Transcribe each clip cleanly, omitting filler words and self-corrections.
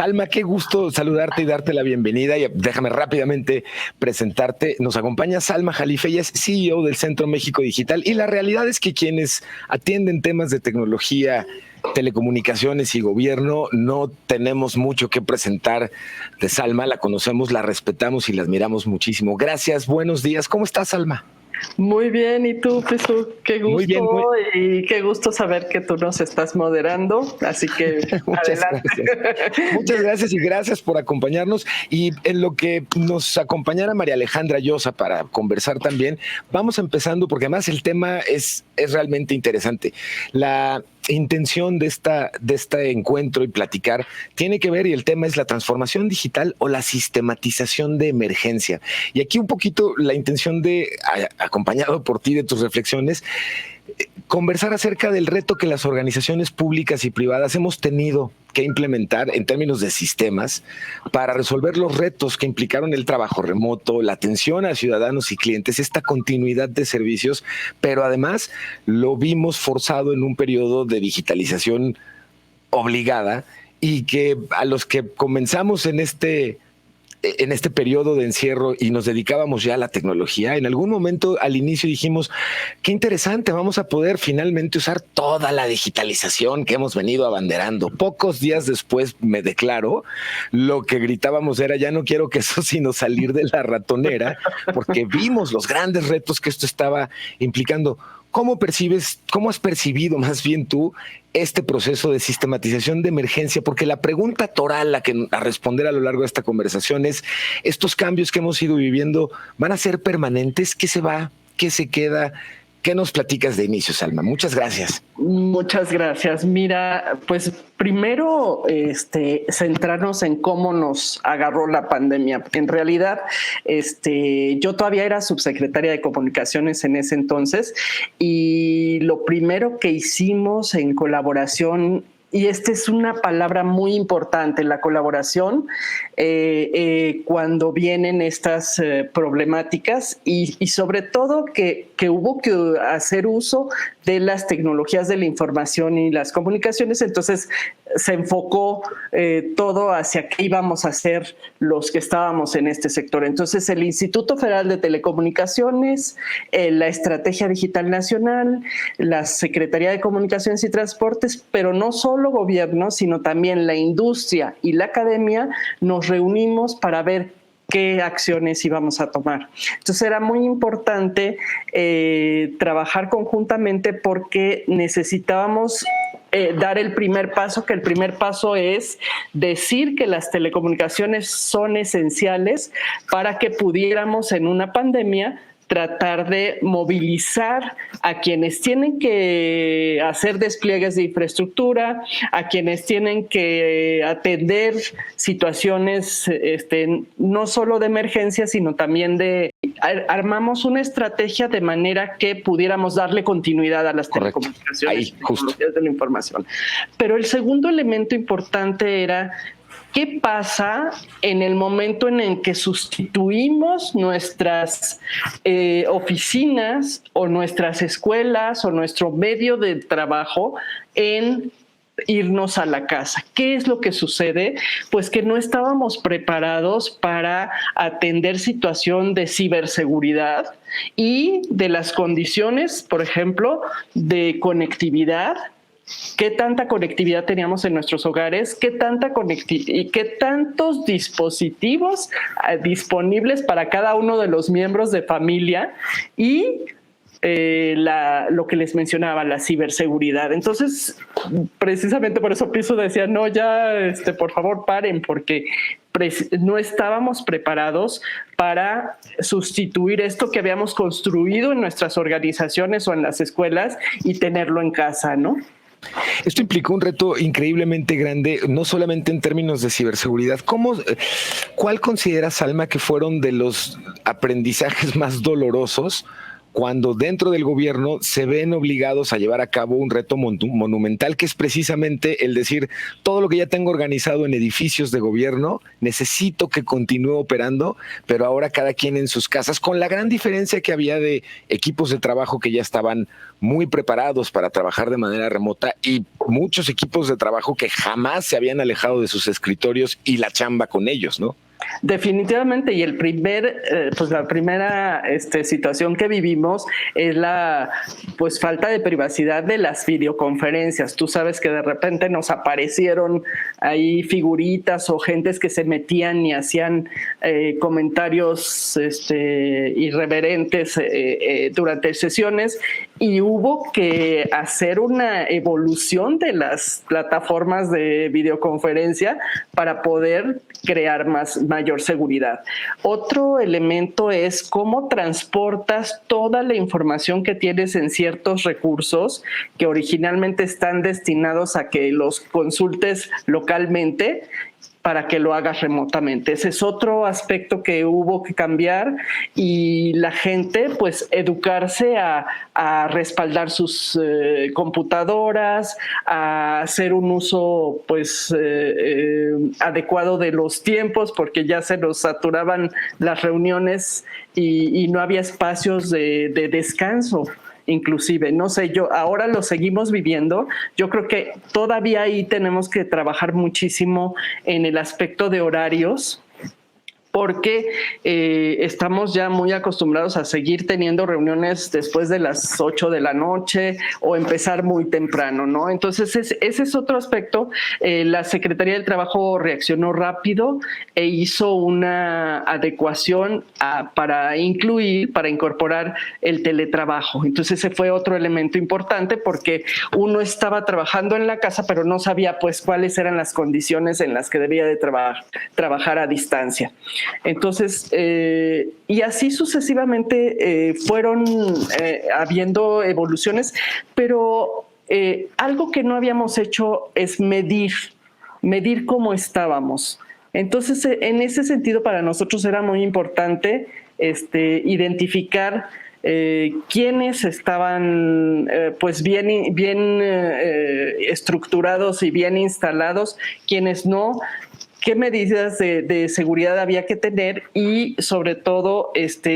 Salma, qué gusto saludarte y darte la bienvenida. Y déjame rápidamente presentarte. Nos acompaña Salma Jalife, ella es CEO del Centro México Digital. Y la realidad es que quienes atienden temas de tecnología, telecomunicaciones y gobierno, no tenemos mucho que presentar de Salma. La conocemos, la respetamos y la admiramos muchísimo. Gracias, buenos días. ¿Cómo estás, Salma? Muy bien, ¿y tú, Pisu? Qué gusto, muy bien, y qué gusto saber que tú nos estás moderando, así que muchas adelante. Gracias. Muchas gracias y gracias por acompañarnos. Y en lo que nos acompañara María Alejandra Llosa para conversar también, vamos empezando porque además el tema es realmente interesante. La intención de este encuentro y platicar tiene que ver, y el tema es la transformación digital o la sistematización de emergencia. Y aquí un poquito la intención de, acompañado por ti de tus reflexiones, conversar acerca del reto que las organizaciones públicas y privadas hemos tenido que implementar en términos de sistemas para resolver los retos que implicaron el trabajo remoto, la atención a ciudadanos y clientes, esta continuidad de servicios, pero además lo vimos forzado en un periodo de digitalización obligada y que a los que comenzamos en este periodo de encierro y nos dedicábamos ya a la tecnología, en algún momento al inicio dijimos, qué interesante, vamos a poder finalmente usar toda la digitalización que hemos venido abanderando. Pocos días después me declaro, lo que gritábamos era, ya no quiero que eso sino salir de la ratonera, porque vimos los grandes retos que esto estaba implicando. ¿Cómo has percibido más bien tú este proceso de sistematización de emergencia? Porque la pregunta toral a responder a lo largo de esta conversación es, ¿estos cambios que hemos ido viviendo van a ser permanentes? ¿Qué se va? ¿Qué se queda? ¿Qué nos platicas de inicio, Salma? Muchas gracias. Muchas gracias. Mira, pues primero centrarnos en cómo nos agarró la pandemia. En realidad, yo todavía era subsecretaria de Comunicaciones en ese entonces, y lo primero que hicimos en colaboración, y esta es una palabra muy importante, la colaboración, cuando vienen estas problemáticas y sobre todo que hubo que hacer uso de las tecnologías de la información y las comunicaciones. Entonces se enfocó todo hacia qué íbamos a hacer los que estábamos en este sector. Entonces el Instituto Federal de Telecomunicaciones, la Estrategia Digital Nacional, la Secretaría de Comunicaciones y Transportes, pero no solo gobierno, sino también la industria y la academia, nos reunimos para ver qué acciones íbamos a tomar. Entonces era muy importante trabajar conjuntamente porque necesitábamos dar el primer paso, que el primer paso es decir que las telecomunicaciones son esenciales para que pudiéramos en una pandemia tratar de movilizar a quienes tienen que hacer despliegues de infraestructura, a quienes tienen que atender situaciones no solo de emergencia, sino también armamos una estrategia de manera que pudiéramos darle continuidad a las telecomunicaciones, tecnologías de la información. Pero el segundo elemento importante era, ¿qué pasa en el momento en el que sustituimos nuestras oficinas o nuestras escuelas o nuestro medio de trabajo en irnos a la casa? ¿Qué es lo que sucede? Pues que no estábamos preparados para atender situación de ciberseguridad y de las condiciones, por ejemplo, de conectividad. ¿Qué tanta conectividad teníamos en nuestros hogares? ¿Qué tantos dispositivos disponibles para cada uno de los miembros de familia? Y lo que les mencionaba, la ciberseguridad. Entonces, precisamente por eso Piso decía, no, ya, por favor, paren, porque no estábamos preparados para sustituir esto que habíamos construido en nuestras organizaciones o en las escuelas y tenerlo en casa, ¿no? Esto implicó un reto increíblemente grande, no solamente en términos de ciberseguridad. ¿Cuál consideras, Salma, que fueron de los aprendizajes más dolorosos cuando dentro del gobierno se ven obligados a llevar a cabo un reto monumental, que es precisamente el decir, todo lo que ya tengo organizado en edificios de gobierno, necesito que continúe operando, pero ahora cada quien en sus casas, con la gran diferencia que había de equipos de trabajo que ya estaban muy preparados para trabajar de manera remota y muchos equipos de trabajo que jamás se habían alejado de sus escritorios y la chamba con ellos, ¿no? Definitivamente, y la primera situación que vivimos es la falta de privacidad de las videoconferencias. Tú sabes que de repente nos aparecieron ahí figuritas o gentes que se metían y hacían comentarios irreverentes durante sesiones, y hubo que hacer una evolución de las plataformas de videoconferencia para poder crear mayor seguridad. Otro elemento es cómo transportas toda la información que tienes en ciertos recursos que originalmente están destinados a que los consultes localmente, para que lo hagas remotamente. Ese es otro aspecto que hubo que cambiar, y la gente pues educarse a respaldar sus computadoras, a hacer un uso adecuado de los tiempos, porque ya se nos saturaban las reuniones y no había espacios de descanso. Inclusive, no sé, ahora lo seguimos viviendo. Yo creo que todavía ahí tenemos que trabajar muchísimo en el aspecto de horarios, porque estamos ya muy acostumbrados a seguir teniendo reuniones después de las 8 de la noche o empezar muy temprano, ¿no? Entonces, ese es otro aspecto. La Secretaría del Trabajo reaccionó rápido e hizo una adecuación para incorporar el teletrabajo. Entonces, ese fue otro elemento importante, porque uno estaba trabajando en la casa, pero no sabía pues cuáles eran las condiciones en las que debía de trabajar a distancia. Entonces, y así sucesivamente fueron habiendo evoluciones, pero algo que no habíamos hecho es medir cómo estábamos. Entonces, en ese sentido, para nosotros era muy importante identificar quiénes estaban pues bien estructurados y bien instalados, quiénes no, qué medidas de seguridad había que tener, y sobre todo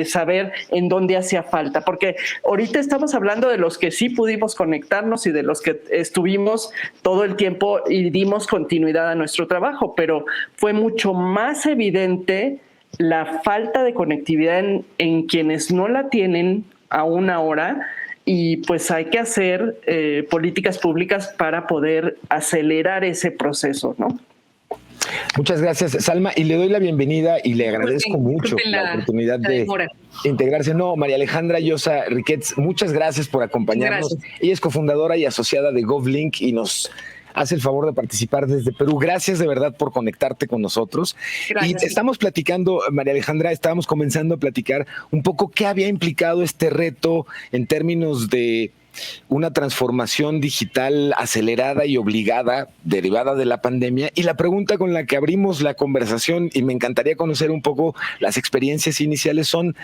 saber en dónde hacía falta, porque ahorita estamos hablando de los que sí pudimos conectarnos y de los que estuvimos todo el tiempo y dimos continuidad a nuestro trabajo, pero fue mucho más evidente la falta de conectividad en quienes no la tienen aún ahora, y pues hay que hacer políticas públicas para poder acelerar ese proceso, ¿no? Muchas gracias, Salma, y le doy la bienvenida y le agradezco mucho la oportunidad de integrarse. No, María Alejandra Llosa Riquets, muchas gracias por acompañarnos. Gracias. Ella es cofundadora y asociada de GovLink y nos hace el favor de participar desde Perú. Gracias de verdad por conectarte con nosotros. Gracias. Y estamos platicando, María Alejandra, estábamos comenzando a platicar un poco qué había implicado este reto en términos de una transformación digital acelerada y obligada, derivada de la pandemia. Y la pregunta con la que abrimos la conversación, y me encantaría conocer un poco las experiencias iniciales, son: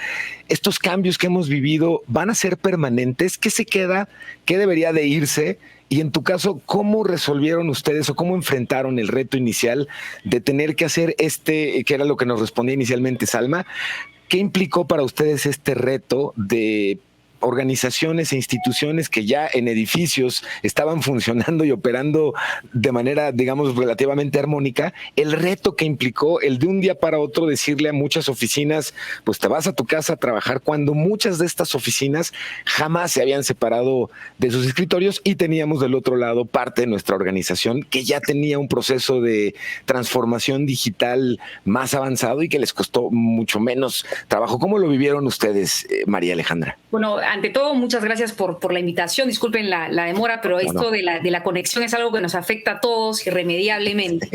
¿estos cambios que hemos vivido van a ser permanentes? ¿Qué se queda? ¿Qué debería de irse? Y en tu caso, ¿cómo resolvieron ustedes o cómo enfrentaron el reto inicial de tener que hacer que era lo que nos respondía inicialmente Salma? ¿Qué implicó para ustedes este reto de organizaciones e instituciones que ya en edificios estaban funcionando y operando de manera, digamos, relativamente armónica? El reto que implicó el de un día para otro decirle a muchas oficinas, pues te vas a tu casa a trabajar, cuando muchas de estas oficinas jamás se habían separado de sus escritorios, y teníamos del otro lado parte de nuestra organización que ya tenía un proceso de transformación digital más avanzado y que les costó mucho menos trabajo. ¿Cómo lo vivieron ustedes, María Alejandra? Bueno, ante todo, muchas gracias por la invitación. Disculpen la demora, pero esto de la conexión es algo que nos afecta a todos irremediablemente.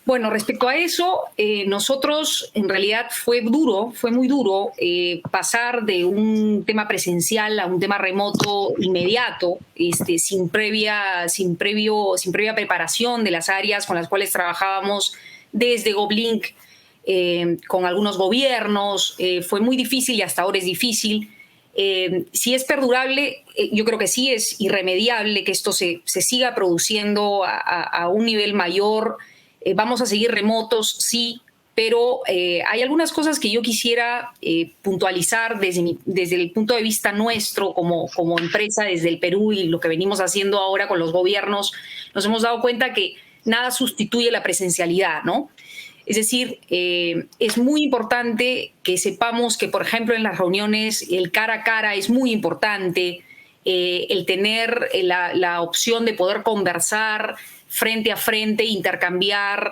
Bueno, respecto a eso, nosotros en realidad fue muy duro pasar de un tema presencial a un tema remoto inmediato, sin previa preparación de las áreas con las cuales trabajábamos desde GovLink con algunos gobiernos. Fue muy difícil y hasta ahora es difícil. Si es perdurable, yo creo que sí es irremediable que esto se siga produciendo a un nivel mayor. Vamos a seguir remotos, sí, pero hay algunas cosas que yo quisiera puntualizar desde el punto de vista nuestro como empresa, desde el Perú, y lo que venimos haciendo ahora con los gobiernos. Nos hemos dado cuenta que nada sustituye la presencialidad, ¿no? Es decir, es muy importante que sepamos que, por ejemplo, en las reuniones el cara a cara es muy importante, el tener la opción de poder conversar frente a frente, intercambiar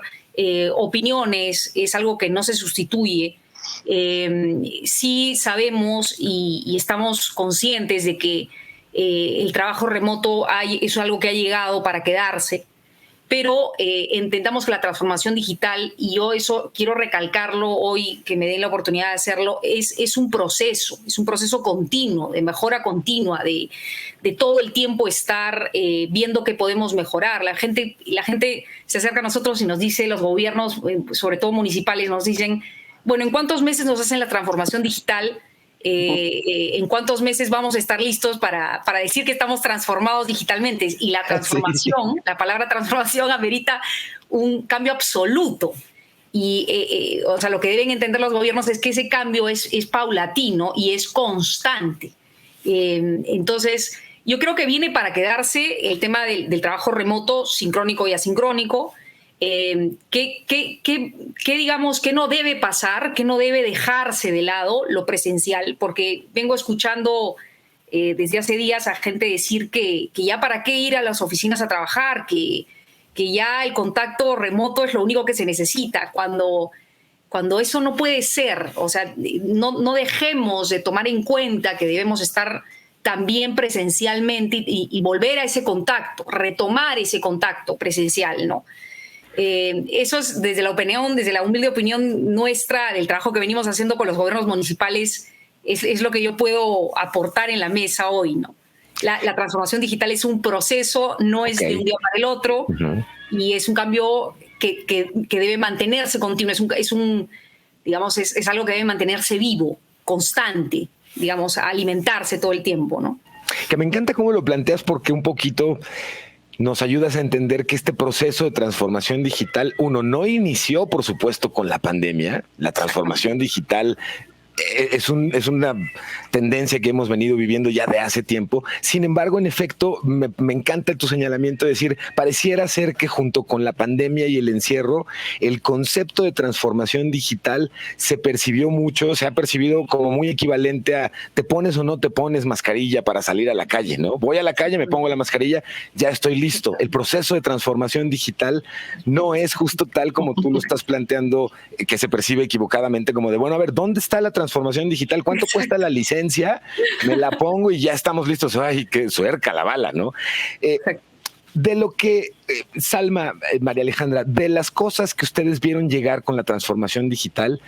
opiniones, es algo que no se sustituye. Sí sabemos y estamos conscientes de que el trabajo remoto es algo que ha llegado para quedarse, pero entendamos que la transformación digital, y yo eso quiero recalcarlo hoy, que me den la oportunidad de hacerlo, es un proceso continuo, de mejora continua, de todo el tiempo estar viendo qué podemos mejorar. La gente se acerca a nosotros y nos dice, los gobiernos, sobre todo municipales, nos dicen, bueno, ¿en cuántos meses nos hacen la transformación digital? ¿En cuántos meses vamos a estar listos para decir que estamos transformados digitalmente? Y la transformación, sí. La palabra transformación amerita un cambio absoluto. Y o sea, lo que deben entender los gobiernos es que ese cambio es paulatino y es constante. Entonces, yo creo que viene para quedarse el tema del trabajo remoto, sincrónico y asincrónico. ¿Qué digamos que no debe pasar, que no debe dejarse de lado lo presencial? Porque vengo escuchando desde hace días a gente decir que ya para qué ir a las oficinas a trabajar, que ya el contacto remoto es lo único que se necesita, cuando eso no puede ser. O sea, no dejemos de tomar en cuenta que debemos estar también presencialmente y volver a ese contacto, retomar ese contacto presencial, ¿no? Eso es desde la opinión, desde la humilde opinión nuestra del trabajo que venimos haciendo con los gobiernos municipales, es lo que yo puedo aportar en la mesa hoy, ¿no? La transformación digital es un proceso, no es de un día para el otro, y es un cambio que debe mantenerse continuo, es algo que debe mantenerse vivo, constante, digamos, alimentarse todo el tiempo, ¿no? Que me encanta cómo lo planteas, porque un poquito nos ayudas a entender que este proceso de transformación digital, no inició, por supuesto, con la pandemia. La transformación digital es una tendencia que hemos venido viviendo ya de hace tiempo. Sin embargo, en efecto, me encanta tu señalamiento de decir, pareciera ser que junto con la pandemia y el encierro, el concepto de transformación digital se ha percibido como muy equivalente a te pones o no te pones mascarilla para salir a la calle, ¿no? Voy a la calle, me pongo la mascarilla, ya estoy listo. El proceso de transformación digital no es justo tal como tú lo estás planteando, que se percibe equivocadamente como de, bueno, a ver, ¿dónde está la transformación digital? ¿Cuánto cuesta la licencia? Me la pongo y ya estamos listos. Ay, qué suerca la bala, ¿no? De lo que, Salma, María Alejandra, de las cosas que ustedes vieron llegar con la transformación digital,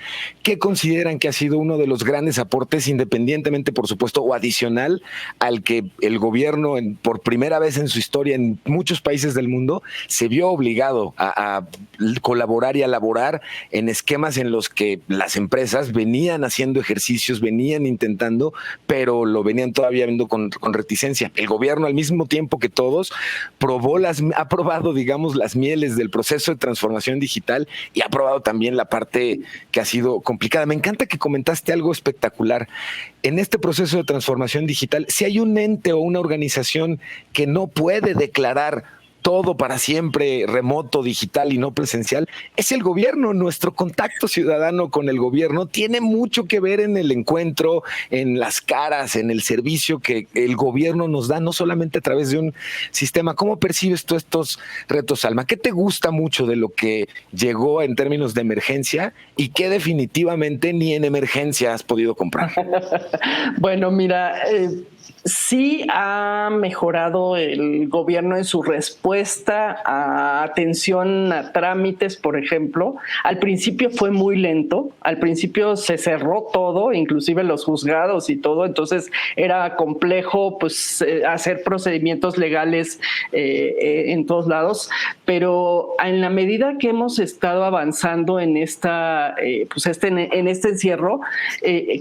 ¿qué consideran que ha sido uno de los grandes aportes, independientemente, por supuesto, o adicional al que el gobierno, por primera vez en su historia, en muchos países del mundo, se vio obligado a colaborar y a laborar en esquemas en los que las empresas venían haciendo ejercicios, venían intentando, pero lo venían todavía viendo con reticencia? El gobierno, al mismo tiempo que todos, ha probado, digamos, las mieles del proceso de transformación digital y ha probado también la parte que ha sido complicada. Me encanta que comentaste algo espectacular. En este proceso de transformación digital, si hay un ente o una organización que no puede declarar todo para siempre remoto, digital y no presencial, es el gobierno. Nuestro contacto ciudadano con el gobierno tiene mucho que ver en el encuentro, en las caras, en el servicio que el gobierno nos da, no solamente a través de un sistema. ¿Cómo percibes tú estos retos, Salma? ¿Qué te gusta mucho de lo que llegó en términos de emergencia y qué definitivamente ni en emergencia has podido comprar? Bueno, mira, Sí ha mejorado el gobierno en su respuesta a atención a trámites, por ejemplo. Al principio fue muy lento, al principio se cerró todo, inclusive los juzgados y todo, entonces era complejo pues hacer procedimientos legales en todos lados, pero en la medida que hemos estado avanzando en esta en este encierro,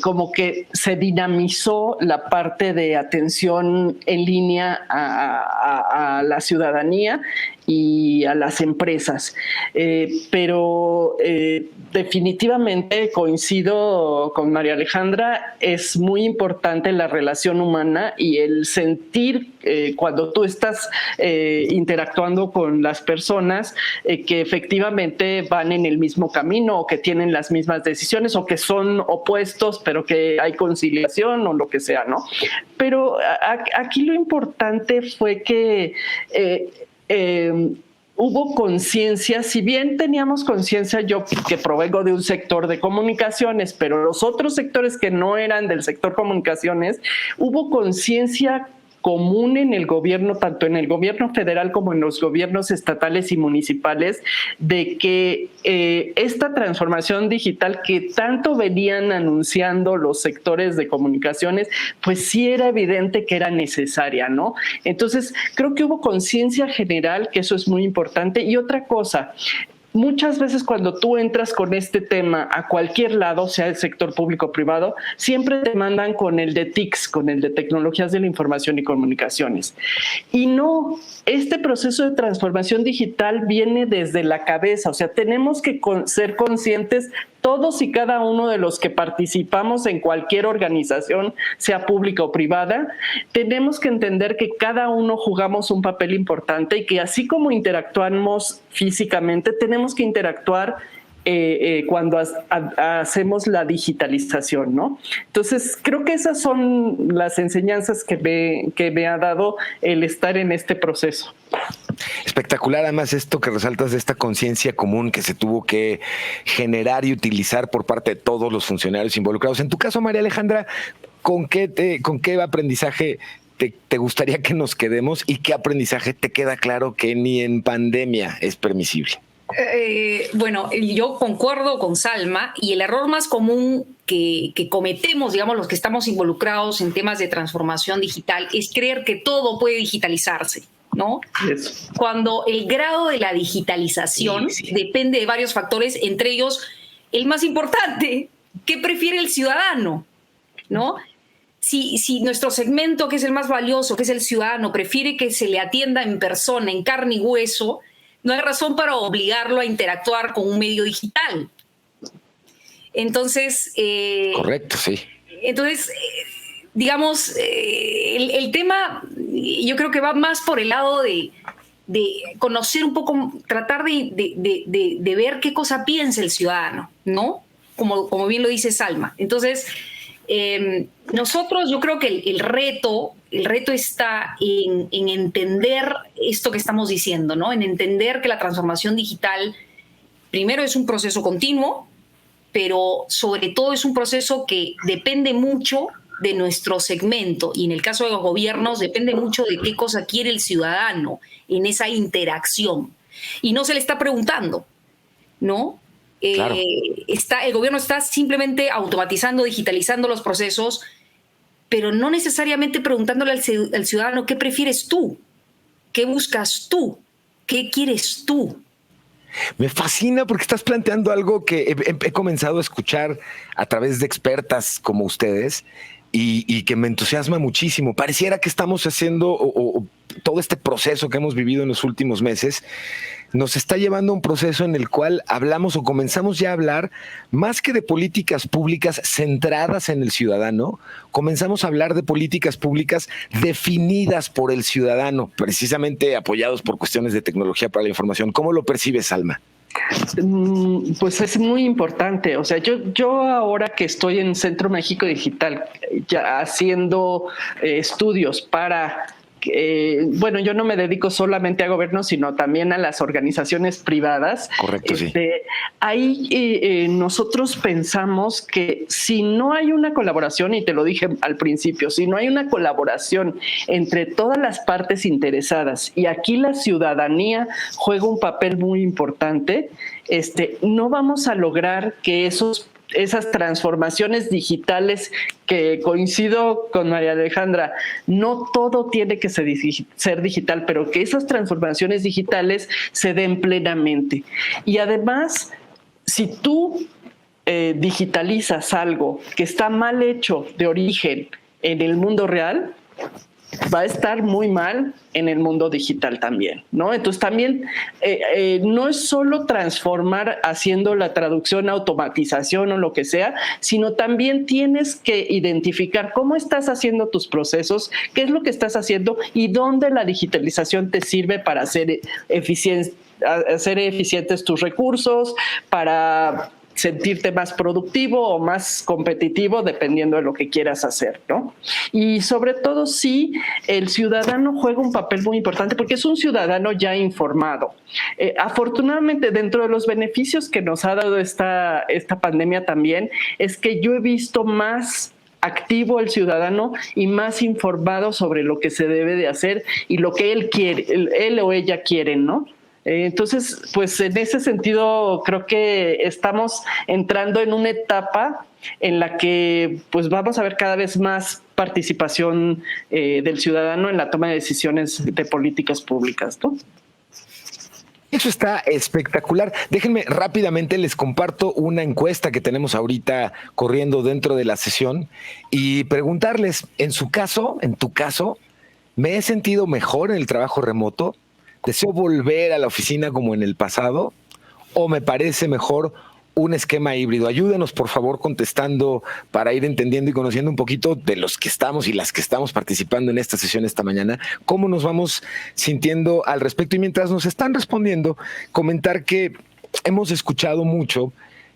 como que se dinamizó la parte de atención en línea a la ciudadanía y a las empresas. Pero definitivamente coincido con María Alejandra, es muy importante la relación humana y el sentir cuando tú estás interactuando con las personas que efectivamente van en el mismo camino o que tienen las mismas decisiones o que son opuestos pero que hay conciliación o lo que sea, ¿no? Pero aquí lo importante fue que hubo conciencia, si bien teníamos conciencia, yo que provengo de un sector de comunicaciones, pero los otros sectores que no eran del sector comunicaciones, hubo conciencia común en el gobierno, tanto en el gobierno federal como en los gobiernos estatales y municipales, de que esta transformación digital que tanto venían anunciando los sectores de comunicaciones, pues sí era evidente que era necesaria, ¿no? Entonces, creo que hubo conciencia general, que eso es muy importante. Y otra cosa, muchas veces cuando tú entras con este tema a cualquier lado, sea el sector público o privado, siempre te mandan con el de TICs, con el de tecnologías de la información y comunicaciones. Y no, este proceso de transformación digital viene desde la cabeza, o sea, tenemos que ser conscientes todos y cada uno de los que participamos en cualquier organización, sea pública o privada, tenemos que entender que cada uno jugamos un papel importante y que así como interactuamos físicamente, tenemos que interactuar cuando hacemos la digitalización, ¿no? Entonces, creo que esas son las enseñanzas que me ha dado el estar en este proceso. Espectacular, además, esto que resaltas de esta conciencia común que se tuvo que generar y utilizar por parte de todos los funcionarios involucrados. En tu caso, María Alejandra, ¿con qué aprendizaje te gustaría que nos quedemos y qué aprendizaje te queda claro que ni en pandemia es permisible? Bueno, yo concuerdo con Salma, y el error más común que cometemos, digamos, los que estamos involucrados en temas de transformación digital, es creer que todo puede digitalizarse, ¿no? Eso. Cuando el grado de la digitalización depende de varios factores, entre ellos el más importante, ¿qué prefiere el ciudadano? ¿No? Si nuestro segmento, que es el más valioso, que es el ciudadano, prefiere que se le atienda en persona, en carne y hueso, no hay razón para obligarlo a interactuar con un medio digital. Entonces... correcto, sí. Entonces, digamos, el tema yo creo que va más por el lado de conocer un poco, tratar de ver qué cosa piensa el ciudadano, ¿no? Como bien lo dice Salma. Entonces, nosotros, yo creo que el reto está en entender esto que estamos diciendo, ¿no? En entender que la transformación digital, primero, es un proceso continuo, pero sobre todo es un proceso que depende mucho de nuestro segmento, y en el caso de los gobiernos depende mucho de qué cosa quiere el ciudadano en esa interacción. Y no se le está preguntando, ¿no? Claro. El gobierno está simplemente automatizando, digitalizando los procesos, pero no necesariamente preguntándole al ciudadano qué prefieres tú, qué buscas tú, qué quieres tú. Me fascina porque estás planteando algo que he comenzado a escuchar a través de expertas como ustedes y que me entusiasma muchísimo. Pareciera que estamos haciendo todo este proceso que hemos vivido en los últimos meses nos está llevando a un proceso en el cual hablamos o comenzamos ya a hablar más que de políticas públicas centradas en el ciudadano, comenzamos a hablar de políticas públicas definidas por el ciudadano, precisamente apoyados por cuestiones de tecnología para la información. ¿Cómo lo percibes, Salma? Pues es muy importante. O sea, yo ahora que estoy en Centro México Digital, ya haciendo estudios para bueno, yo no me dedico solamente a gobierno, sino también a las organizaciones privadas. Correcto, sí. Ahí nosotros pensamos que si no hay una colaboración, y te lo dije al principio, si no hay una colaboración entre todas las partes interesadas, y aquí la ciudadanía juega un papel muy importante, no vamos a lograr que esas transformaciones digitales, que coincido con María Alejandra, no todo tiene que ser digital, pero que esas transformaciones digitales se den plenamente. Y además, si tú digitalizas algo que está mal hecho de origen en el mundo real, va a estar muy mal en el mundo digital también, ¿no? Entonces también no es solo transformar haciendo la traducción, automatización o lo que sea, sino también tienes que identificar cómo estás haciendo tus procesos, qué es lo que estás haciendo y dónde la digitalización te sirve para hacer eficientes tus recursos, para sentirte más productivo o más competitivo dependiendo de lo que quieras hacer, ¿no? Y sobre todo, sí, el ciudadano juega un papel muy importante porque es un ciudadano ya informado. Afortunadamente, dentro de los beneficios que nos ha dado esta pandemia también, es que yo he visto más activo el ciudadano y más informado sobre lo que se debe de hacer y lo que él quiere, él o ella quieren, ¿no? Entonces, pues en ese sentido creo que estamos entrando en una etapa en la que pues vamos a ver cada vez más participación del ciudadano en la toma de decisiones de políticas públicas, ¿no? Eso está espectacular. Déjenme rápidamente, les comparto una encuesta que tenemos ahorita corriendo dentro de la sesión y preguntarles, en tu caso, ¿me he sentido mejor en el trabajo remoto? ¿Deseo volver a la oficina como en el pasado? ¿O me parece mejor un esquema híbrido? Ayúdenos, por favor, contestando para ir entendiendo y conociendo un poquito de los que estamos y las que estamos participando en esta sesión esta mañana, cómo nos vamos sintiendo al respecto. Y mientras nos están respondiendo, comentar que hemos escuchado mucho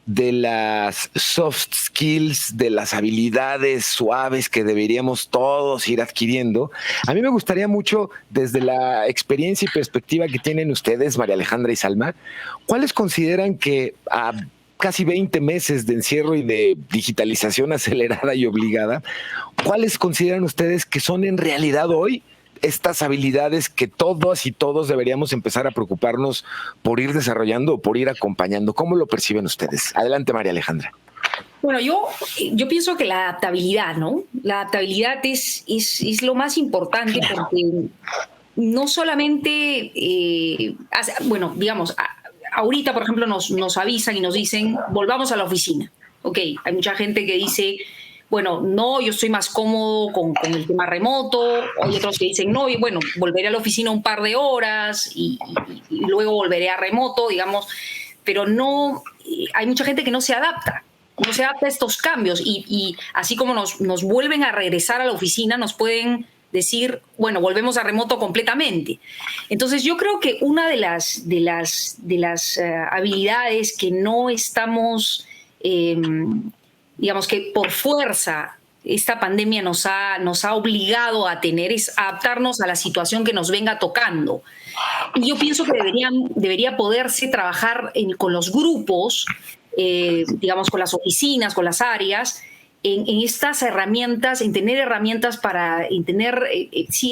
de las soft skills, de las habilidades suaves que deberíamos todos ir adquiriendo. A mí me gustaría mucho, desde la experiencia y perspectiva que tienen ustedes, María Alejandra y Salma, ¿cuáles consideran que a casi 20 meses de encierro y de digitalización acelerada y obligada, cuáles consideran ustedes que son en realidad hoy estas habilidades que todos y todos deberíamos empezar a preocuparnos por ir desarrollando o por ir acompañando? ¿Cómo lo perciben ustedes? Adelante, María Alejandra. Bueno, yo pienso que la adaptabilidad, ¿no? La adaptabilidad es lo más importante porque no solamente, bueno, digamos, ahorita, por ejemplo, nos avisan y nos dicen, volvamos a la oficina. Ok, hay mucha gente que dice, bueno, no, yo estoy más cómodo con el tema remoto. Hay otros que dicen, no, y bueno, volveré a la oficina un par de horas y luego volveré a remoto, digamos. Pero no, hay mucha gente que no se adapta a estos cambios. Y así como nos vuelven a regresar a la oficina, nos pueden decir, bueno, volvemos a remoto completamente. Entonces, yo creo que una de las habilidades que no estamos... digamos que por fuerza esta pandemia nos ha obligado a tener es adaptarnos a la situación que nos venga tocando. Y yo pienso que debería poderse trabajar con los grupos, digamos con las oficinas, con las áreas, en estas herramientas, en tener herramientas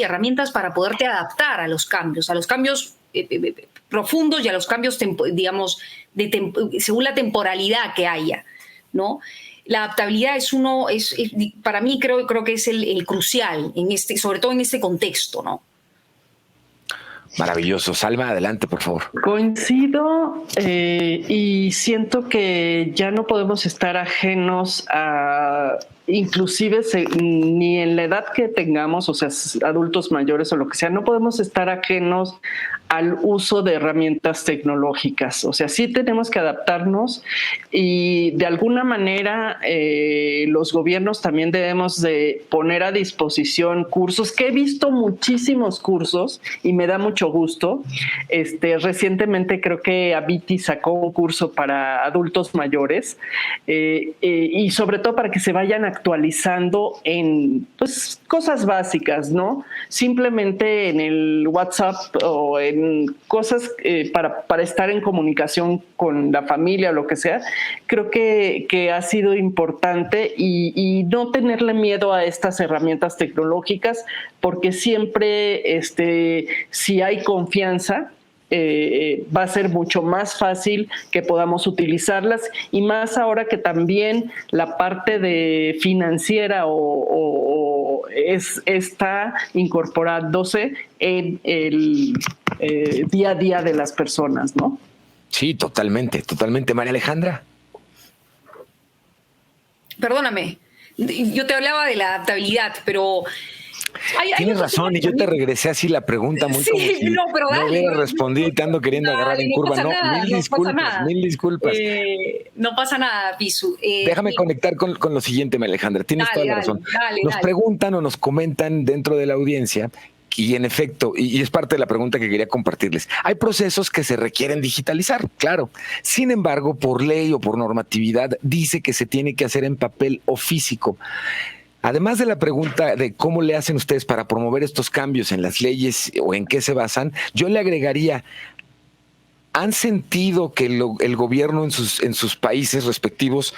herramientas para poderte adaptar a los cambios profundos y a los cambios, digamos, según la temporalidad que haya, ¿no? La adaptabilidad es para mí creo que es el crucial, sobre todo en este contexto, ¿no? Maravilloso. Salma, adelante, por favor. Coincido y siento que ya no podemos estar ajenos a, inclusive ni en la edad que tengamos, o sea, adultos mayores o lo que sea, no podemos estar ajenos al uso de herramientas tecnológicas. O sea, sí tenemos que adaptarnos y de alguna manera los gobiernos también debemos de poner a disposición cursos, que he visto muchísimos cursos y me da mucho gusto. Recientemente creo que Aviti sacó un curso para adultos mayores y sobre todo para que se vayan actualizando en pues, cosas básicas, ¿no? Simplemente en el WhatsApp o en cosas para estar en comunicación con la familia o lo que sea. Creo que ha sido importante y no tenerle miedo a estas herramientas tecnológicas, porque siempre si hay confianza, va a ser mucho más fácil que podamos utilizarlas, y más ahora que también la parte de financiera está incorporándose en el día a día de las personas, ¿no? Sí, totalmente. María Alejandra. Perdóname, yo te hablaba de la adaptabilidad, pero... Tienes razón, y yo te regresé así la pregunta muy como si no, pero dale, no hubiera respondido y te ando queriendo agarrar en curva. No, Mil disculpas. No pasa nada, Pisu. Déjame conectar con lo siguiente, María Alejandra. Tienes toda la razón. Nos preguntan o nos comentan dentro de la audiencia, y en efecto, y es parte de la pregunta que quería compartirles, hay procesos que se requieren digitalizar, claro. Sin embargo, por ley o por normatividad, dice que se tiene que hacer en papel o físico. Además de la pregunta de cómo le hacen ustedes para promover estos cambios en las leyes o en qué se basan, yo le agregaría, ¿han sentido que el gobierno en sus países respectivos,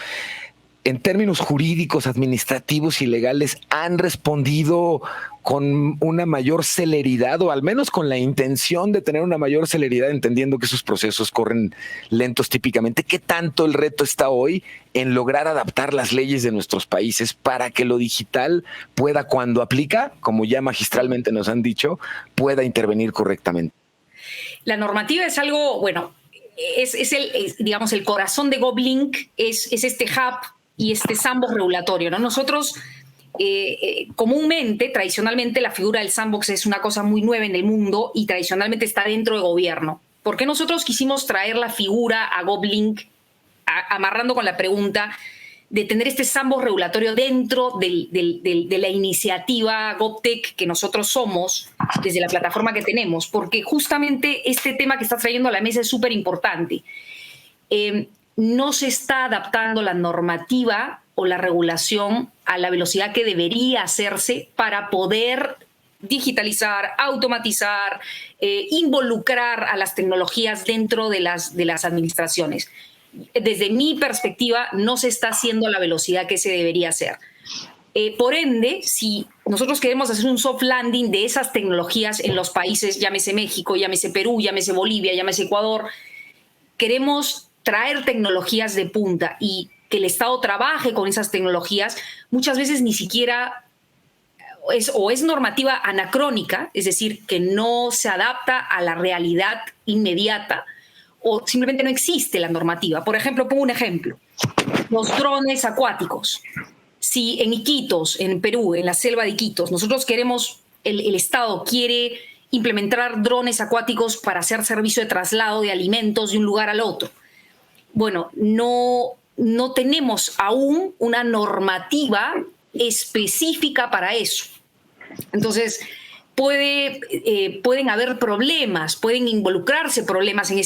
en términos jurídicos, administrativos y legales, han respondido con una mayor celeridad, o al menos con la intención de tener una mayor celeridad, entendiendo que esos procesos corren lentos típicamente? ¿Qué tanto el reto está hoy en lograr adaptar las leyes de nuestros países para que lo digital pueda, cuando aplica, como ya magistralmente nos han dicho, pueda intervenir correctamente? La normativa es algo, bueno, digamos, el corazón de GovLink es este hub y este sandbox regulatorio, ¿no? Nosotros, comúnmente, tradicionalmente, la figura del sandbox es una cosa muy nueva en el mundo y tradicionalmente está dentro de gobierno. ¿Por qué nosotros quisimos traer la figura a GovLink, amarrando con la pregunta de tener este sandbox regulatorio dentro de la iniciativa GovTech que nosotros somos, desde la plataforma que tenemos? Porque justamente este tema que estás trayendo a la mesa es súper importante. No se está adaptando la normativa o la regulación a la velocidad que debería hacerse para poder digitalizar, automatizar, involucrar a las tecnologías dentro de las administraciones. Desde mi perspectiva, no se está haciendo a la velocidad que se debería hacer. Por ende, si nosotros queremos hacer un soft landing de esas tecnologías en los países, llámese México, llámese Perú, llámese Bolivia, llámese Ecuador, queremos traer tecnologías de punta y que el Estado trabaje con esas tecnologías, muchas veces ni siquiera es normativa anacrónica, es decir, que no se adapta a la realidad inmediata, o simplemente no existe la normativa. Por ejemplo, pongo un ejemplo, los drones acuáticos. Si en Iquitos, en Perú, en la selva de Iquitos, nosotros queremos, el Estado quiere implementar drones acuáticos para hacer servicio de traslado de alimentos de un lugar al otro. Bueno, no tenemos aún una normativa específica para eso. Entonces, pueden haber problemas, pueden involucrarse problemas en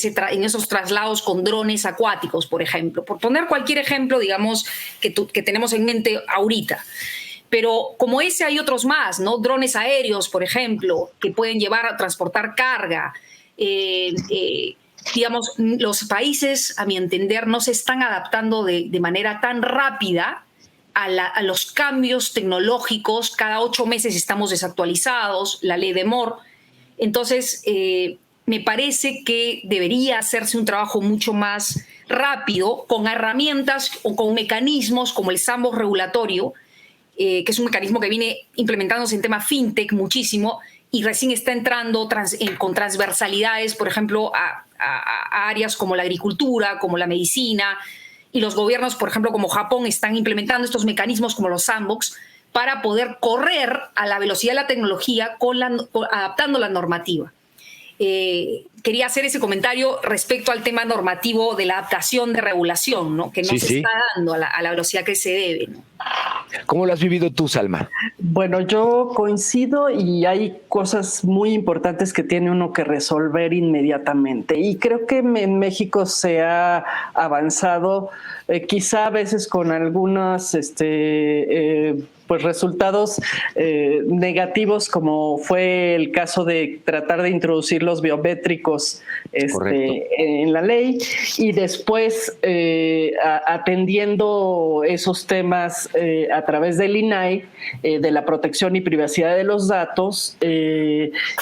esos traslados con drones acuáticos, por ejemplo. Por poner cualquier ejemplo, digamos, que tenemos en mente ahorita. Pero como ese hay otros más, ¿no? Drones aéreos, por ejemplo, que pueden transportar carga. Digamos, los países, a mi entender, no se están adaptando de manera tan rápida a los cambios tecnológicos. Cada 8 meses estamos desactualizados, la ley de Moore. Entonces, me parece que debería hacerse un trabajo mucho más rápido, con herramientas o con mecanismos como el sandbox regulatorio, que es un mecanismo que viene implementándose en tema fintech muchísimo y recién está entrando con transversalidades, por ejemplo, a áreas como la agricultura, como la medicina, y los gobiernos, por ejemplo, como Japón, están implementando estos mecanismos como los sandbox para poder correr a la velocidad de la tecnología adaptando la normativa. quería hacer ese comentario respecto al tema normativo de la adaptación de regulación, ¿no? Que no se está dando a la velocidad que se debe, ¿no? ¿Cómo lo has vivido tú, Salma? Bueno, yo coincido y hay cosas muy importantes que tiene uno que resolver inmediatamente. Y creo que en México se ha avanzado, quizá a veces con algunos pues resultados negativos, como fue el caso de tratar de introducir los biométricos en la ley, y después atendiendo esos temas a través del INAI, de la protección y privacidad de los datos,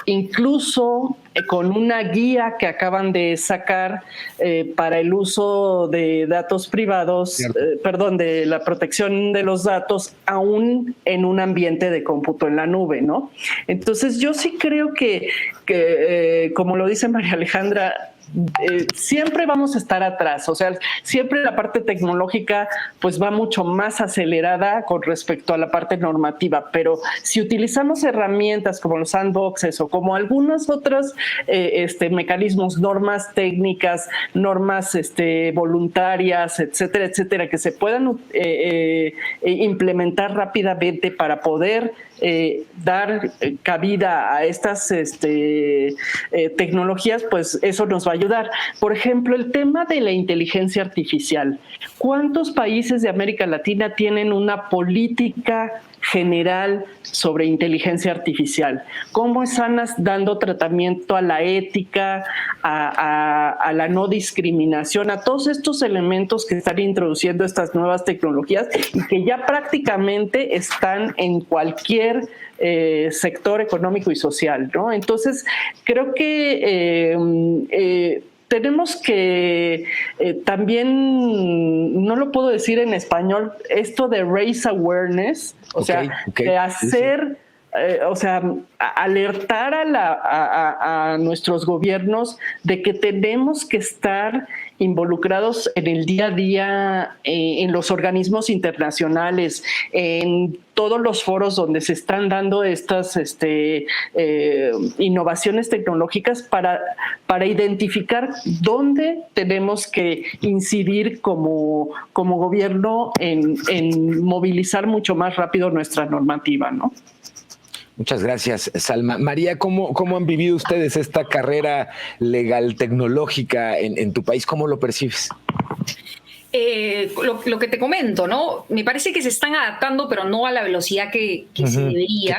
incluso con una guía que acaban de sacar para el uso de datos privados, de la protección de los datos, aún en un ambiente de cómputo en la nube, ¿no? Entonces yo sí creo que como lo dice María Alejandra, siempre vamos a estar atrás, o sea, siempre la parte tecnológica pues va mucho más acelerada con respecto a la parte normativa, pero si utilizamos herramientas como los sandboxes o como algunos otros mecanismos, normas técnicas, normas voluntarias, etcétera, etcétera, que se puedan implementar rápidamente para poder dar cabida a estas tecnologías, pues eso nos va a ayudar. Por ejemplo, el tema de la inteligencia artificial. ¿Cuántos países de América Latina tienen una política general sobre inteligencia artificial? ¿Cómo están dando tratamiento a la ética, a la no discriminación, a todos estos elementos que están introduciendo estas nuevas tecnologías y que ya prácticamente están en cualquier sector económico y social, ¿no? Entonces, creo que tenemos que también, no lo puedo decir en español, esto de raise awareness, de hacer, alertar a nuestros gobiernos de que tenemos que estar involucrados en el día a día, en los organismos internacionales, en todos los foros donde se están dando estas innovaciones tecnológicas para identificar dónde tenemos que incidir como gobierno en movilizar mucho más rápido nuestra normativa, ¿no? Muchas gracias, Salma. María, ¿cómo han vivido ustedes esta carrera legal tecnológica en tu país? ¿Cómo lo percibes? Lo que te comento, ¿no? Me parece que se están adaptando, pero no a la velocidad que se debería.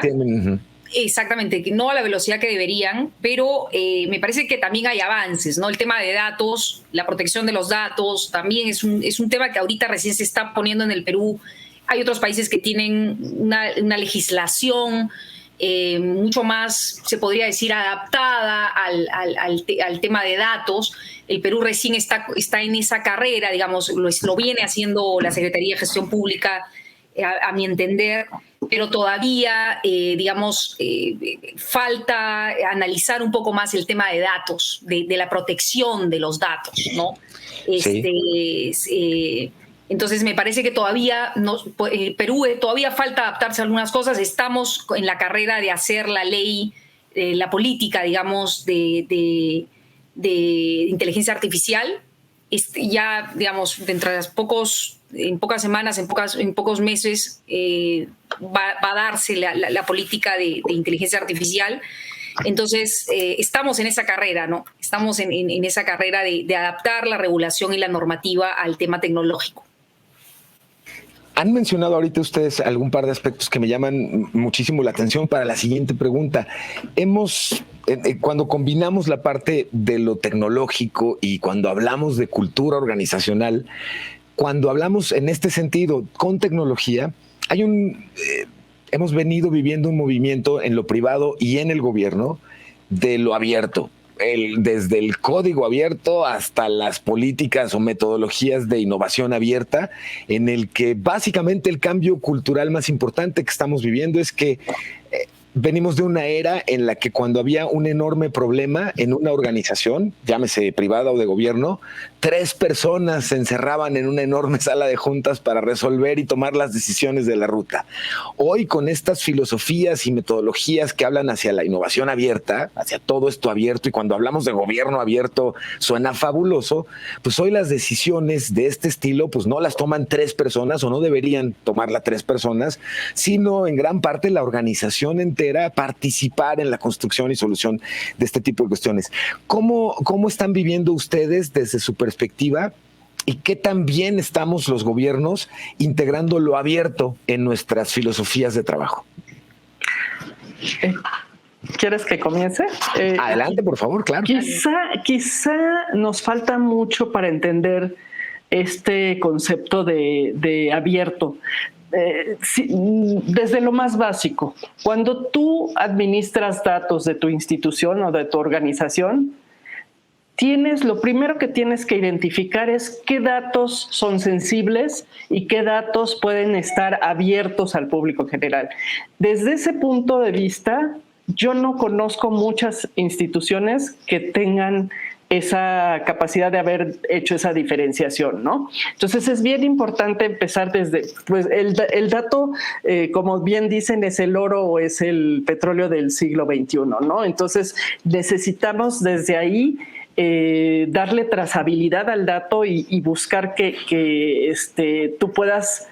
Exactamente, no a la velocidad que deberían, pero me parece que también hay avances, ¿no? El tema de datos, la protección de los datos, también es un tema que ahorita recién se está poniendo en el Perú. Hay otros países que tienen una legislación mucho más, se podría decir, adaptada al tema de datos. El Perú recién está en esa carrera, digamos, lo viene haciendo la Secretaría de Gestión Pública, a mi entender, pero todavía, falta analizar un poco más el tema de datos, de la protección de los datos, ¿no? Entonces me parece que todavía Perú todavía falta adaptarse a algunas cosas. Estamos en la carrera de hacer la ley, la política, digamos, de inteligencia artificial. Ya, digamos, dentro de en pocas semanas, en pocos meses, va a darse la política de inteligencia artificial. Entonces, estamos en esa carrera, ¿no? Estamos en esa carrera de adaptar la regulación y la normativa al tema tecnológico. Han mencionado ahorita ustedes algún par de aspectos que me llaman muchísimo la atención para la siguiente pregunta. Cuando combinamos la parte de lo tecnológico y cuando hablamos de cultura organizacional, cuando hablamos en este sentido con tecnología, hemos venido viviendo un movimiento en lo privado y en el gobierno de lo abierto. Desde el código abierto hasta las políticas o metodologías de innovación abierta, en el que básicamente el cambio cultural más importante que estamos viviendo es que venimos de una era en la que cuando había un enorme problema en una organización, llámese privada o de gobierno, 3 personas se encerraban en una enorme sala de juntas para resolver y tomar las decisiones de la ruta. Hoy, con estas filosofías y metodologías que hablan hacia la innovación abierta, hacia todo esto abierto, y cuando hablamos de gobierno abierto suena fabuloso, pues hoy las decisiones de este estilo pues no las toman 3 personas o no deberían tomarla 3 personas, sino en gran parte la organización entera participar en la construcción y solución de este tipo de cuestiones. ¿Cómo están viviendo ustedes desde su perspectiva y qué tan bien estamos los gobiernos integrando lo abierto en nuestras filosofías de trabajo? ¿Quieres que comience? Adelante, por favor, claro. Quizá nos falta mucho para entender este concepto de abierto. Desde lo más básico, cuando tú administras datos de tu institución o de tu organización, lo primero que tienes que identificar es qué datos son sensibles y qué datos pueden estar abiertos al público en general. Desde ese punto de vista, yo no conozco muchas instituciones que tengan esa capacidad de haber hecho esa diferenciación, ¿no? Entonces es bien importante empezar desde, pues el dato, como bien dicen, es el oro o es el petróleo del siglo XXI, ¿no? Entonces necesitamos desde ahí darle trazabilidad al dato y buscar que tú puedas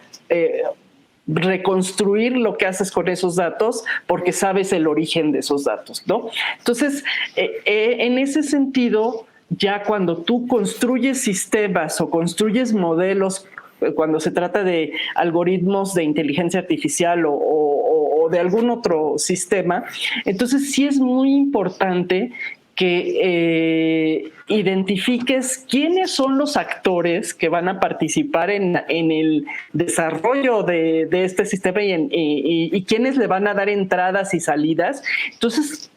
reconstruir lo que haces con esos datos porque sabes el origen de esos datos, ¿no? Entonces, en ese sentido, ya cuando tú construyes sistemas o construyes modelos, cuando se trata de algoritmos de inteligencia artificial o de algún otro sistema, entonces sí es muy importante que identifiques quiénes son los actores que van a participar en el desarrollo de este sistema y quiénes le van a dar entradas y salidas. Entonces,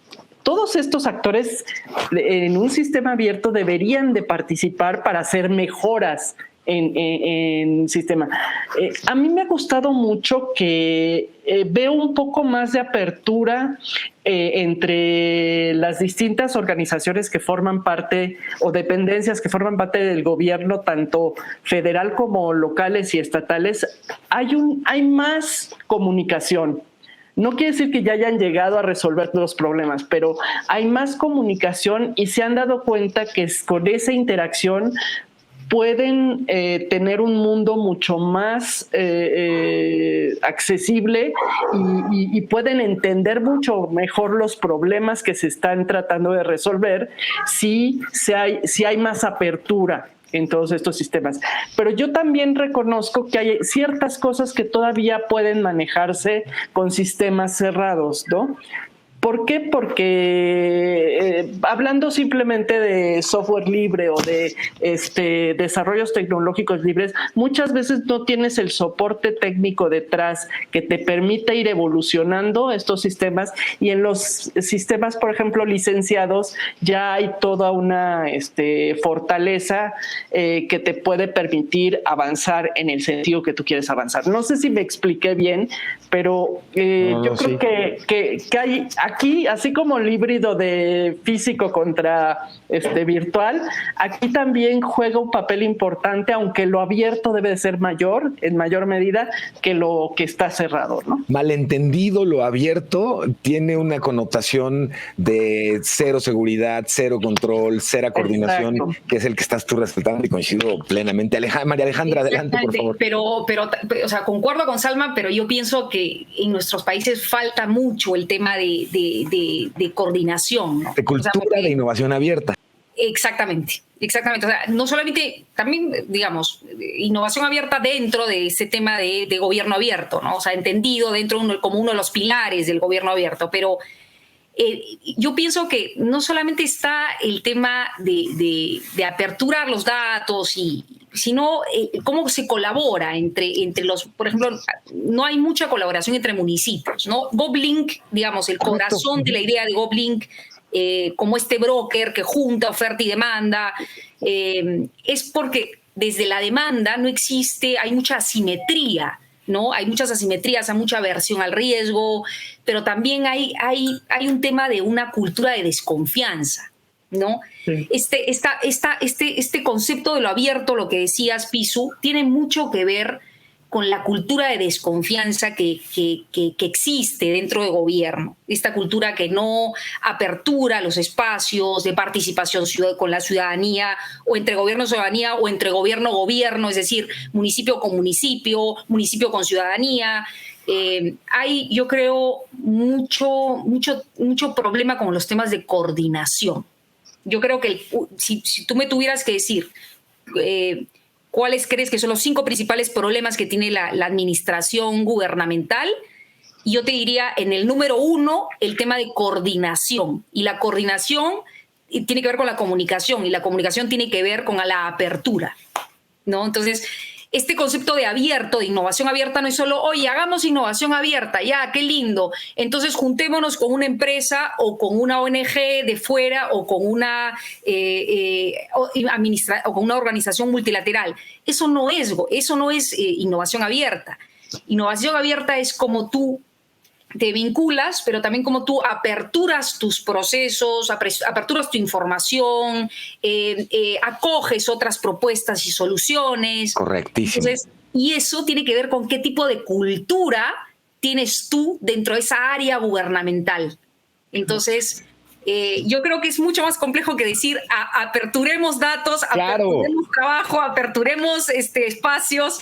todos estos actores en un sistema abierto deberían de participar para hacer mejoras en sistema. A mí me ha gustado mucho que veo un poco más de apertura entre las distintas organizaciones que forman parte o dependencias que forman parte del gobierno, tanto federal como locales y estatales. Hay más comunicación. No quiere decir que ya hayan llegado a resolver los problemas, pero hay más comunicación y se han dado cuenta que con esa interacción pueden tener un mundo mucho más accesible y pueden entender mucho mejor los problemas que se están tratando de resolver si hay más apertura en todos estos sistemas. Pero yo también reconozco que hay ciertas cosas que todavía pueden manejarse con sistemas cerrados, ¿no? ¿Por qué? Porque hablando simplemente de software libre o de desarrollos tecnológicos libres, muchas veces no tienes el soporte técnico detrás que te permite ir evolucionando estos sistemas, y en los sistemas, por ejemplo, licenciados, ya hay toda una fortaleza que te puede permitir avanzar en el sentido que tú quieres avanzar. No sé si me expliqué bien, pero yo creo que hay aquí, así como el híbrido de físico contra virtual, aquí también juega un papel importante, aunque lo abierto debe de ser en mayor medida que lo que está cerrado, ¿no? Malentendido, lo abierto tiene una connotación de cero seguridad, cero control, cero coordinación. Exacto. Que es el que estás tú resaltando y coincido plenamente. María Alejandra, adelante, por favor. Pero, o sea, concuerdo con Salma, pero yo pienso que en nuestros países falta mucho el tema de coordinación, ¿no? De cultura, o sea, de innovación abierta. Exactamente. O sea, no solamente, también, digamos, innovación abierta dentro de ese tema de gobierno abierto, ¿no? O sea, entendido como uno de los pilares del gobierno abierto, pero yo pienso que no solamente está el tema de aperturar los datos sino cómo se colabora entre los, por ejemplo, no hay mucha colaboración entre municipios, ¿no? GovLink, digamos, el corazón de la idea de GovLink, como este broker que junta oferta y demanda, es porque desde la demanda no existe, hay mucha asimetría ¿no? Hay muchas asimetrías, hay mucha aversión al riesgo, pero también hay un tema de una cultura de desconfianza, ¿no? Sí. Este concepto de lo abierto, lo que decías, Pisu, tiene mucho que ver con la cultura de desconfianza que existe dentro del gobierno. Esta cultura que no apertura los espacios de participación con la ciudadanía, o entre gobierno y ciudadanía, o entre gobierno-gobierno, es decir, municipio con municipio, municipio con ciudadanía. Hay, yo creo, mucho problema con los temas de coordinación. Yo creo que si tú me tuvieras que decir ¿cuáles crees que son los 5 principales problemas que tiene la administración gubernamental? Y yo te diría, en el número 1, el tema de coordinación. Y la coordinación tiene que ver con la comunicación, y la comunicación tiene que ver con la apertura, ¿no? Entonces, este concepto de abierto, de innovación abierta, no es solo, oye, hagamos innovación abierta, ya, qué lindo. Entonces, juntémonos con una empresa o con una ONG de fuera o con una o con una organización multilateral. Eso no es innovación abierta. Innovación abierta es como tú te vinculas, pero también como tú aperturas tus procesos, aperturas tu información, acoges otras propuestas y soluciones. Correctísimo. Entonces, y eso tiene que ver con qué tipo de cultura tienes tú dentro de esa área gubernamental. Entonces, yo creo que es mucho más complejo que decir aperturemos datos, claro, aperturemos trabajo, aperturemos espacios.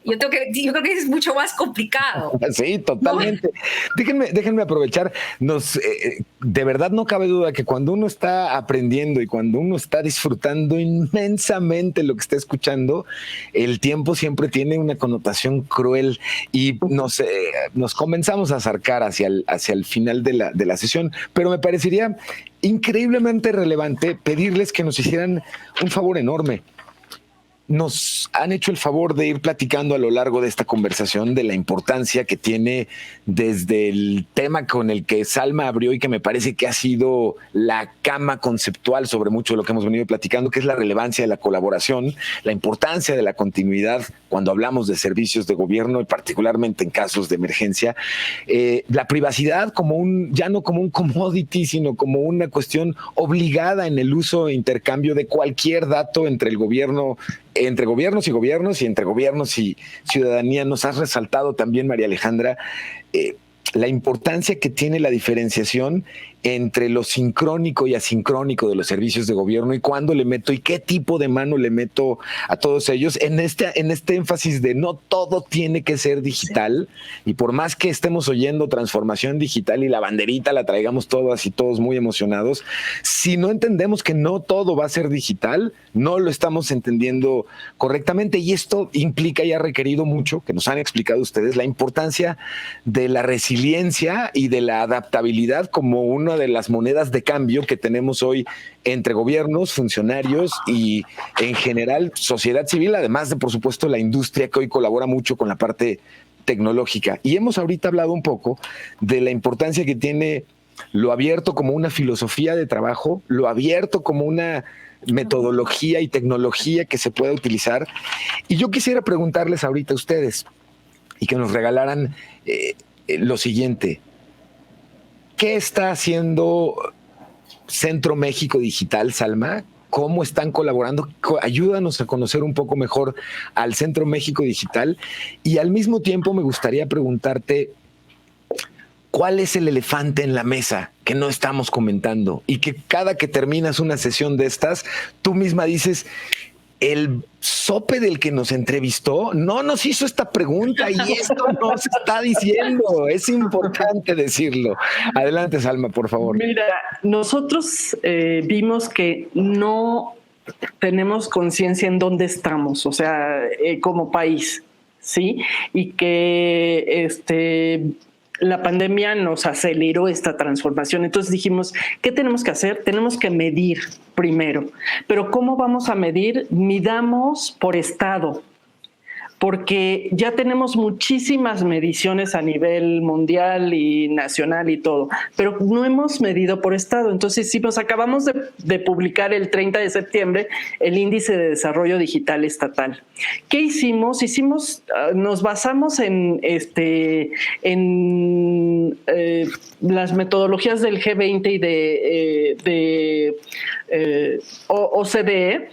Yo creo que es mucho más complicado. Sí, totalmente. ¿No? Déjenme aprovechar. De verdad no cabe duda que cuando uno está aprendiendo y cuando uno está disfrutando inmensamente lo que está escuchando, el tiempo siempre tiene una connotación cruel y nos comenzamos a acercar hacia el final de la sesión. Pero me parecería increíblemente relevante pedirles que nos hicieran un favor enorme. Nos han hecho el favor de ir platicando a lo largo de esta conversación de la importancia que tiene desde el tema con el que Salma abrió y que me parece que ha sido la cama conceptual sobre mucho de lo que hemos venido platicando, que es la relevancia de la colaboración, la importancia de la continuidad cuando hablamos de servicios de gobierno y particularmente en casos de emergencia, la privacidad ya no como un commodity, sino como una cuestión obligada en el uso e intercambio de cualquier dato entre gobiernos y entre gobiernos y ciudadanía. Nos has resaltado también, María Alejandra, la importancia que tiene la diferenciación entre lo sincrónico y asincrónico de los servicios de gobierno y cuándo le meto y qué tipo de mano le meto a todos ellos en este énfasis de no todo tiene que ser digital. Sí. Y por más que estemos oyendo transformación digital y la banderita la traigamos todas y todos muy emocionados, si no entendemos que no todo va a ser digital, no lo estamos entendiendo correctamente, y esto implica y ha requerido mucho, que nos han explicado ustedes, la importancia de la resiliencia y de la adaptabilidad como una de las monedas de cambio que tenemos hoy entre gobiernos, funcionarios y en general sociedad civil, además de, por supuesto, la industria que hoy colabora mucho con la parte tecnológica. Y hemos ahorita hablado un poco de la importancia que tiene lo abierto como una filosofía de trabajo, lo abierto como una metodología y tecnología que se pueda utilizar. Y yo quisiera preguntarles ahorita a ustedes y que nos regalaran lo siguiente. ¿Qué está haciendo Centro México Digital, Salma? ¿Cómo están colaborando? Ayúdanos a conocer un poco mejor al Centro México Digital. Y al mismo tiempo me gustaría preguntarte, ¿cuál es el elefante en la mesa que no estamos comentando? Y que cada que terminas una sesión de estas, tú misma dices, el sope del que nos entrevistó no nos hizo esta pregunta y esto no se está diciendo. Es importante decirlo. Adelante, Salma, por favor. Mira, nosotros vimos que no tenemos conciencia en dónde estamos, o sea, como país, ¿sí? Y que la pandemia nos aceleró esta transformación. Entonces dijimos, ¿qué tenemos que hacer? Tenemos que medir primero. Pero ¿cómo vamos a medir? Midamos por estado. porque ya tenemos muchísimas mediciones a nivel mundial y nacional y todo, pero no hemos medido por estado. Entonces, si nos acabamos de publicar el 30 de septiembre el Índice de Desarrollo Digital Estatal. ¿Qué hicimos? Nos basamos en las metodologías del G20 y de OCDE,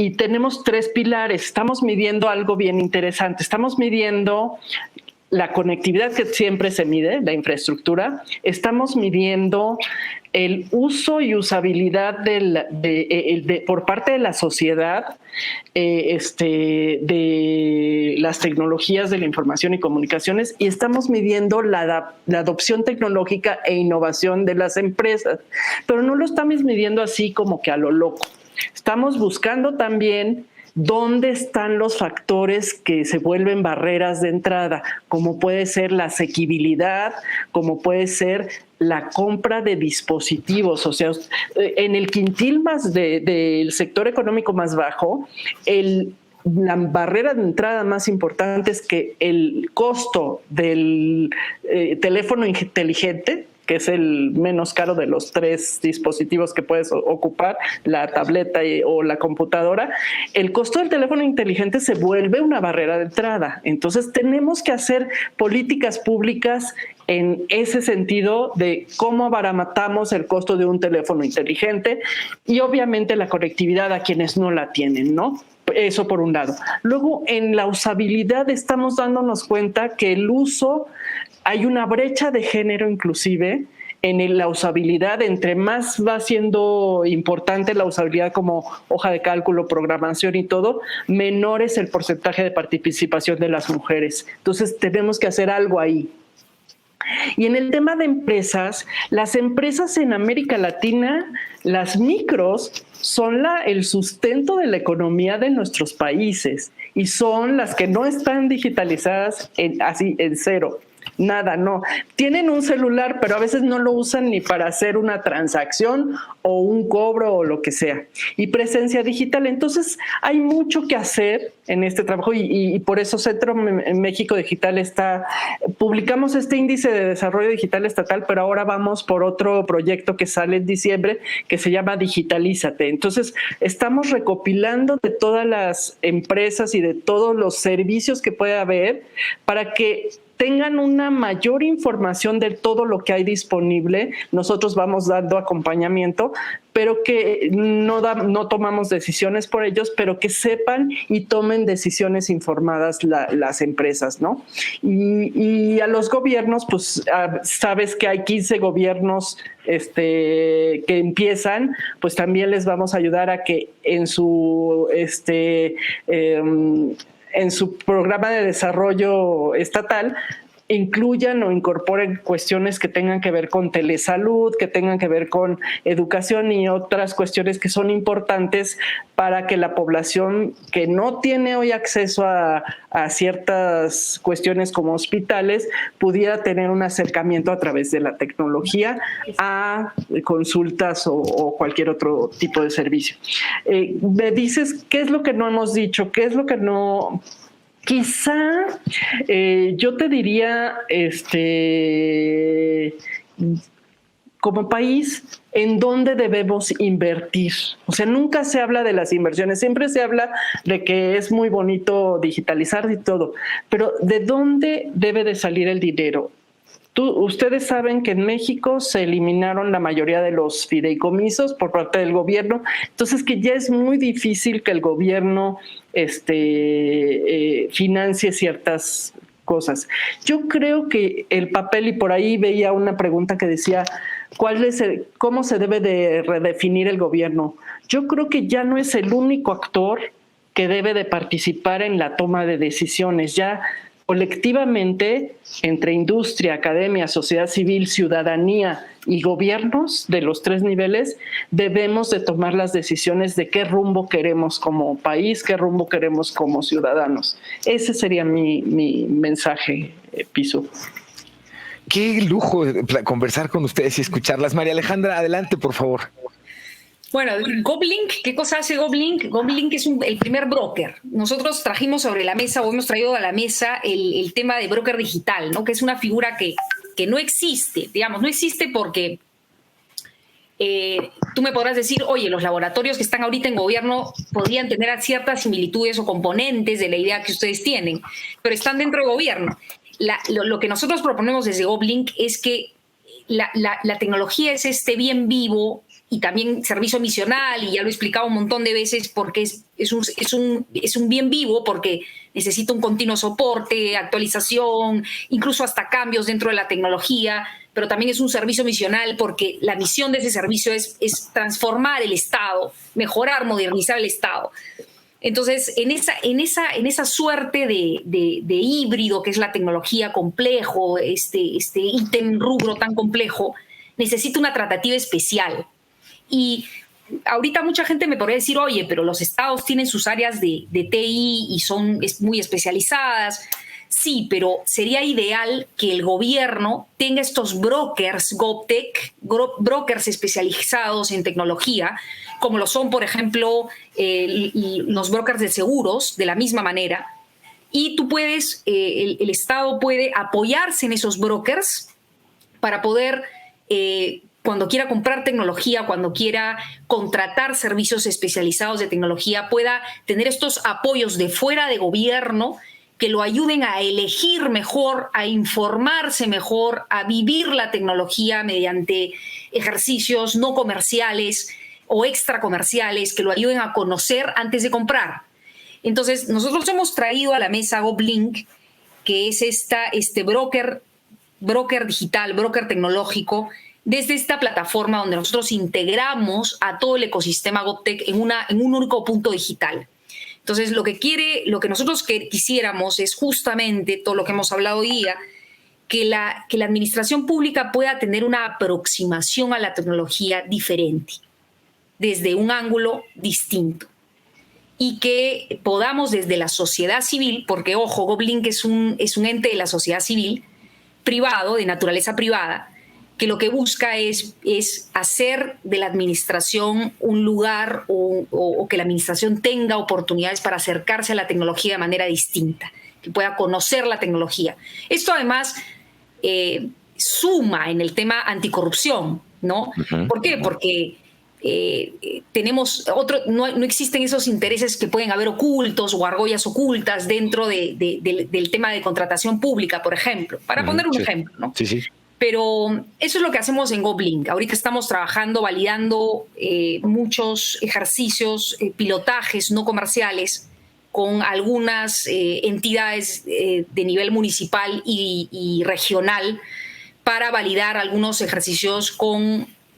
y tenemos 3 pilares. Estamos midiendo algo bien interesante. Estamos midiendo la conectividad, que siempre se mide, la infraestructura. Estamos midiendo el uso y usabilidad por parte de la sociedad de las tecnologías de la información y comunicaciones, y estamos midiendo la adopción tecnológica e innovación de las empresas. Pero no lo estamos midiendo así como que a lo loco. Estamos buscando también dónde están los factores que se vuelven barreras de entrada, como puede ser la asequibilidad, como puede ser la compra de dispositivos. O sea, en el quintil más del sector económico más bajo, la barrera de entrada más importante es que el costo del teléfono inteligente, que es el menos caro de los 3 dispositivos que puedes ocupar, la tableta o la computadora, el costo del teléfono inteligente se vuelve una barrera de entrada. Entonces tenemos que hacer políticas públicas en ese sentido de cómo abaratamos el costo de un teléfono inteligente, y obviamente la conectividad a quienes no la tienen, ¿no? Eso por un lado. Luego, en la usabilidad estamos dándonos cuenta que el uso, hay una brecha de género inclusive en la usabilidad. Entre más va siendo importante la usabilidad como hoja de cálculo, programación y todo, menor es el porcentaje de participación de las mujeres. Entonces tenemos que hacer algo ahí. Y en el tema de empresas, las empresas en América Latina, las micros, son el sustento de la economía de nuestros países, y son las que no están digitalizadas en cero. Nada, no. Tienen un celular, pero a veces no lo usan ni para hacer una transacción o un cobro o lo que sea. Y presencia digital. Entonces, hay mucho que hacer en este trabajo, y por eso Centro México Digital publicamos este índice de desarrollo digital estatal, pero ahora vamos por otro proyecto que sale en diciembre que se llama Digitalízate. Entonces, estamos recopilando de todas las empresas y de todos los servicios que puede haber para que tengan una mayor información de todo lo que hay disponible. Nosotros vamos dando acompañamiento, pero que no tomamos decisiones por ellos, pero que sepan y tomen decisiones informadas las empresas, ¿no? Y a los gobiernos, pues sabes que hay 15 gobiernos que empiezan, pues también les vamos a ayudar a que en su programa de desarrollo estatal incluyan o incorporen cuestiones que tengan que ver con telesalud, que tengan que ver con educación y otras cuestiones que son importantes para que la población que no tiene hoy acceso a ciertas cuestiones como hospitales pudiera tener un acercamiento a través de la tecnología a consultas o cualquier otro tipo de servicio. Me dices, ¿qué es lo que no hemos dicho? ¿Qué es lo que no...? Quizá yo te diría, como país, ¿en dónde debemos invertir? O sea, nunca se habla de las inversiones, siempre se habla de que es muy bonito digitalizar y todo, pero ¿de dónde debe de salir el dinero? Ustedes saben que en México se eliminaron la mayoría de los fideicomisos por parte del gobierno, entonces que ya es muy difícil que el gobierno financie ciertas cosas. Yo creo que el papel, y por ahí veía una pregunta que decía, ¿cómo se debe de redefinir el gobierno? Yo creo que ya no es el único actor que debe de participar en la toma de decisiones, ya colectivamente, entre industria, academia, sociedad civil, ciudadanía y gobiernos de los 3 niveles, debemos de tomar las decisiones de qué rumbo queremos como país, qué rumbo queremos como ciudadanos. Ese sería mi mensaje, Piso. Qué lujo conversar con ustedes y escucharlas. María Alejandra, adelante, por favor. Bueno, GovLink, ¿qué cosa hace GovLink? GovLink es el primer broker. Nosotros trajimos sobre la mesa, o hemos traído a la mesa el tema de broker digital, ¿no? Que es una figura que no existe, digamos, no existe porque tú me podrás decir, oye, los laboratorios que están ahorita en gobierno podrían tener ciertas similitudes o componentes de la idea que ustedes tienen, pero están dentro de gobierno. Lo que nosotros proponemos desde GovLink es que la tecnología es este bien vivo y también servicio misional, y ya lo he explicado un montón de veces porque es un bien vivo porque necesita un continuo soporte, actualización, incluso hasta cambios dentro de la tecnología, pero también es un servicio misional porque la misión de ese servicio es transformar el Estado, mejorar, modernizar el Estado. Entonces, en esa suerte de híbrido que es la tecnología complejo, este ítem rubro tan complejo, necesita una tratativa especial. Y ahorita mucha gente me podría decir, oye, pero los estados tienen sus áreas de TI y son muy especializadas. Sí, pero sería ideal que el gobierno tenga estos brokers, GovTech, brokers especializados en tecnología, como lo son, por ejemplo, los brokers de seguros, de la misma manera. Y tú puedes, el Estado puede apoyarse en esos brokers para poder, cuando quiera comprar tecnología, cuando quiera contratar servicios especializados de tecnología, pueda tener estos apoyos de fuera de gobierno que lo ayuden a elegir mejor, a informarse mejor, a vivir la tecnología mediante ejercicios no comerciales o extracomerciales que lo ayuden a conocer antes de comprar. Entonces, nosotros hemos traído a la mesa GovLink, que es este broker digital, broker tecnológico, desde esta plataforma donde nosotros integramos a todo el ecosistema GovTech en un único punto digital. Entonces, lo que nosotros quisiéramos es justamente todo lo que hemos hablado hoy día, que la administración pública pueda tener una aproximación a la tecnología diferente, desde un ángulo distinto. Y que podamos desde la sociedad civil, porque ojo, GovLink es un ente de la sociedad civil, privado, de naturaleza privada, que lo que busca es hacer de la administración un lugar o que la administración tenga oportunidades para acercarse a la tecnología de manera distinta, que pueda conocer la tecnología. Esto además suma en el tema anticorrupción, ¿no? ¿Por qué? Porque no existen esos intereses que pueden haber ocultos o argollas ocultas dentro del tema de contratación pública, por ejemplo, para poner un ejemplo, ¿no? Sí, sí. Pero eso es lo que hacemos en GovLink. Ahorita estamos trabajando, validando muchos ejercicios, pilotajes no comerciales con algunas entidades de nivel municipal y regional para validar algunos ejercicios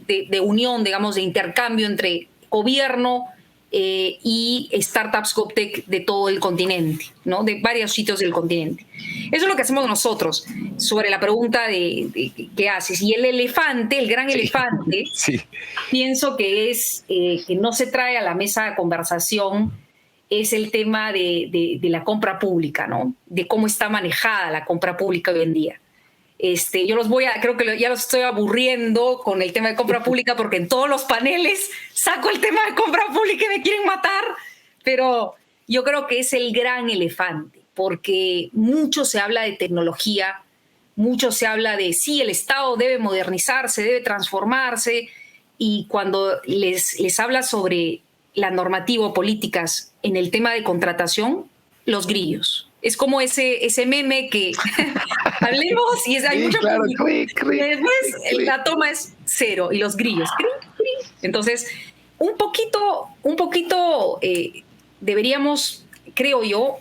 de unión, digamos, de intercambio entre gobierno y startups GovTech de todo el continente, ¿no? De varios sitios del continente. Eso es lo que hacemos nosotros sobre la pregunta de qué haces. Y el elefante, el gran elefante, pienso que es que no se trae a la mesa de conversación, es el tema de la compra pública, ¿no? De cómo está manejada la compra pública hoy en día. Yo creo que ya los estoy aburriendo con el tema de compra pública porque en todos los paneles saco el tema de compra pública y me quieren matar, pero yo creo que es el gran elefante porque mucho se habla de tecnología, mucho se habla de sí, el Estado debe modernizarse, debe transformarse, y cuando les habla sobre la normativa o políticas en el tema de contratación, los grillos. Es como ese meme que hablemos y hay mucho público. Después la toma es cero y los grillos. Entonces, un poquito deberíamos, creo yo,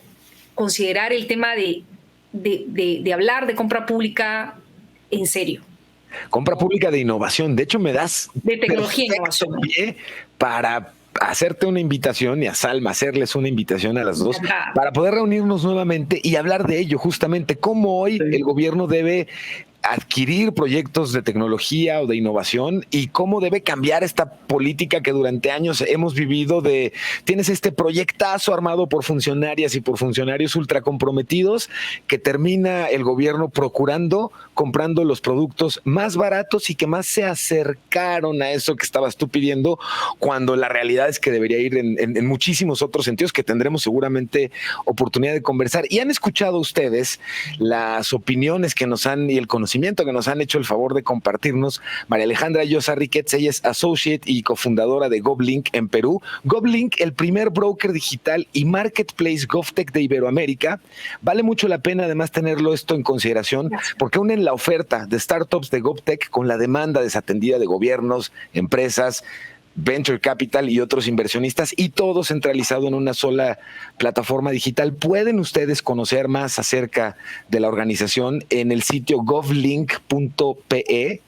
considerar el tema de hablar de compra pública en serio. Compra pública de innovación. De hecho, me das de tecnología e innovación para hacerte una invitación y a Salma hacerles una invitación a las dos para poder reunirnos nuevamente y hablar de ello, justamente cómo hoy el gobierno debe adquirir proyectos de tecnología o de innovación y cómo debe cambiar esta política que durante años hemos vivido de tienes este proyectazo armado por funcionarias y por funcionarios ultra comprometidos que termina el gobierno comprando los productos más baratos y que más se acercaron a eso que estabas tú pidiendo, cuando la realidad es que debería ir en muchísimos otros sentidos que tendremos seguramente oportunidad de conversar. Y han escuchado ustedes las opiniones que nos han y el conocimiento que nos han hecho el favor de compartirnos María Alejandra Llosa Riquets. Ella es associate y cofundadora de GovLink en Perú. GovLink, el primer broker digital y marketplace GovTech de Iberoamérica. Vale mucho la pena además tenerlo esto en consideración porque unen la oferta de startups de GovTech con la demanda desatendida de gobiernos, empresas, Venture Capital y otros inversionistas, y todo centralizado en una sola plataforma digital. Pueden ustedes conocer más acerca de la organización en el sitio govlink.pe,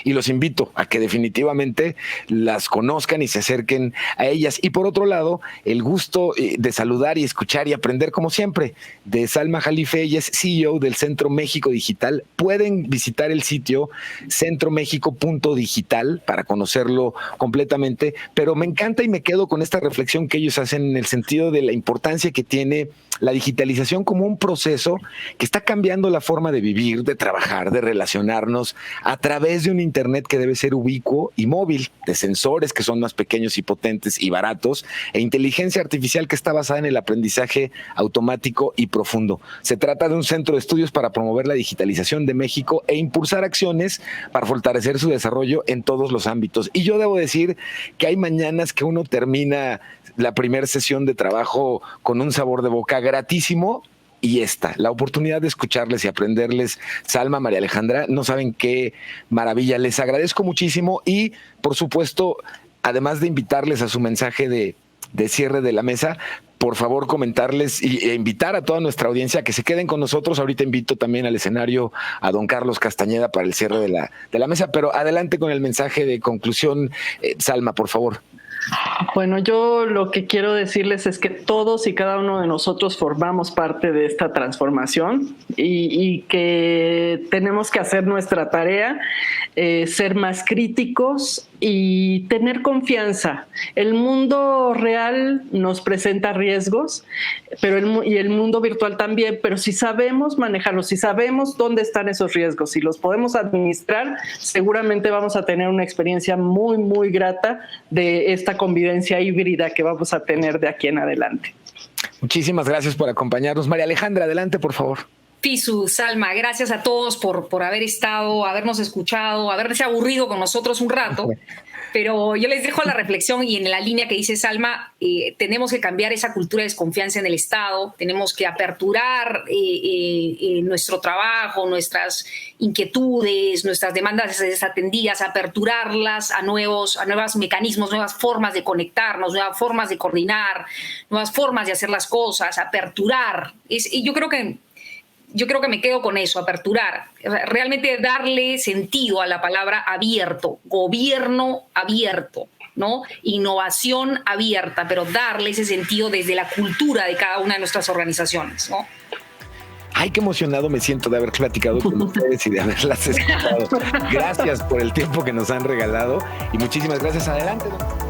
y los invito a que definitivamente las conozcan y se acerquen a ellas. Y por otro lado, el gusto de saludar y escuchar y aprender, como siempre, de Salma Jalife. Ella es CEO del Centro México Digital. Pueden visitar el sitio centromexico.digital para conocerlo completamente, pero me encanta y me quedo con esta reflexión que ellos hacen en el sentido de la importancia que tiene la digitalización como un proceso que está cambiando la forma de vivir, de trabajar, de relacionarnos a través de un internet que debe ser ubicuo y móvil, de sensores que son más pequeños y potentes y baratos, e inteligencia artificial que está basada en el aprendizaje automático y profundo. Se trata de un centro de estudios para promover la digitalización de México e impulsar acciones para fortalecer su desarrollo en todos los ámbitos. Y yo debo decir que hay mañanas que uno termina la primera sesión de trabajo con un sabor de boca gratísimo, y la oportunidad de escucharles y aprenderles. Salma, María Alejandra, no saben qué maravilla. Les agradezco muchísimo y, por supuesto, además de invitarles a su mensaje de cierre de la mesa, por favor comentarles e invitar a toda nuestra audiencia a que se queden con nosotros. Ahorita invito también al escenario a don Carlos Castañeda para el cierre de la mesa, pero adelante con el mensaje de conclusión, Salma, por favor. Bueno, yo lo que quiero decirles es que todos y cada uno de nosotros formamos parte de esta transformación y que tenemos que hacer nuestra tarea, ser más críticos y tener confianza. El mundo real nos presenta riesgos, pero el mundo virtual también, pero si sabemos manejarlos, si sabemos dónde están esos riesgos, si los podemos administrar, seguramente vamos a tener una experiencia muy, muy grata de esta convivencia híbrida que vamos a tener de aquí en adelante. Muchísimas gracias por acompañarnos. María Alejandra, adelante, por favor. Pisu, Salma, gracias a todos por haber estado, habernos escuchado, haberse aburrido con nosotros un rato. Pero yo les dejo la reflexión y en la línea que dice Salma, tenemos que cambiar esa cultura de desconfianza en el Estado, tenemos que aperturar nuestro trabajo, nuestras inquietudes, nuestras demandas desatendidas, aperturarlas a nuevos mecanismos, nuevas formas de conectarnos, nuevas formas de coordinar, nuevas formas de hacer las cosas, aperturar. Y yo creo que me quedo con eso, aperturar, realmente darle sentido a la palabra abierto, gobierno abierto, ¿no? Innovación abierta, pero darle ese sentido desde la cultura de cada una de nuestras organizaciones, ¿no? Ay, qué emocionado me siento de haber platicado con ustedes y de haberlas escuchado. Gracias por el tiempo que nos han regalado y muchísimas gracias. Adelante, doctor.